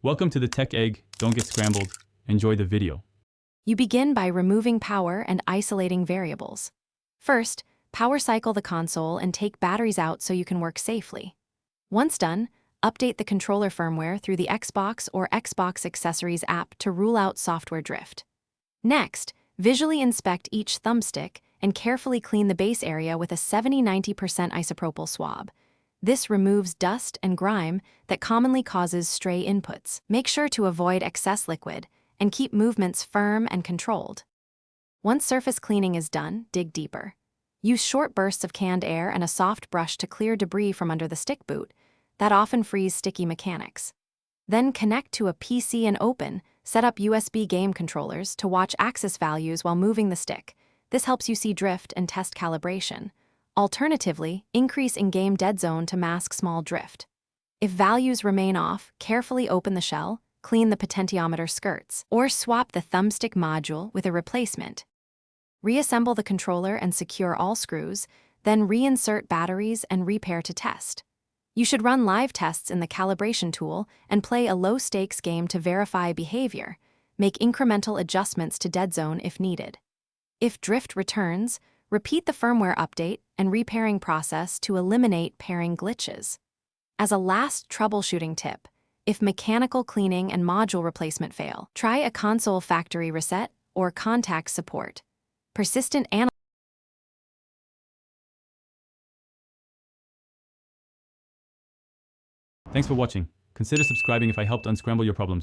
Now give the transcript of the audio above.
Welcome to the Tech Egg. Don't get scrambled. Enjoy the video. You begin by removing power and isolating variables. First, power cycle the console and take batteries out so you can work safely. Once done, update the controller firmware through the Xbox or Xbox Accessories app to rule out software drift. Next, visually inspect each thumbstick and carefully clean the base area with a 70–90% isopropyl swab. This removes dust and grime that commonly causes stray inputs. Make sure to avoid excess liquid and keep movements firm and controlled. Once surface cleaning is done, dig deeper. Use short bursts of canned air and a soft brush to clear debris from under the stick boot that often frees sticky mechanics. Then connect to a PC and set up USB game controllers to watch axis values while moving the stick. This helps you see drift and test calibration. Alternatively, increase in-game dead zone to mask small drift. If values remain off, carefully open the shell, clean the potentiometer skirts, or swap the thumbstick module with a replacement. Reassemble the controller and secure all screws, then reinsert batteries and repair to test. You should run live tests in the calibration tool and play a low-stakes game to verify behavior. Make incremental adjustments to dead zone if needed. If drift returns, repeat the firmware update and repairing process to eliminate pairing glitches. As a last troubleshooting tip, if mechanical cleaning and module replacement fail, try a console factory reset or contact support. Persistent Thanks for watching. Consider subscribing if I helped unscramble your problems.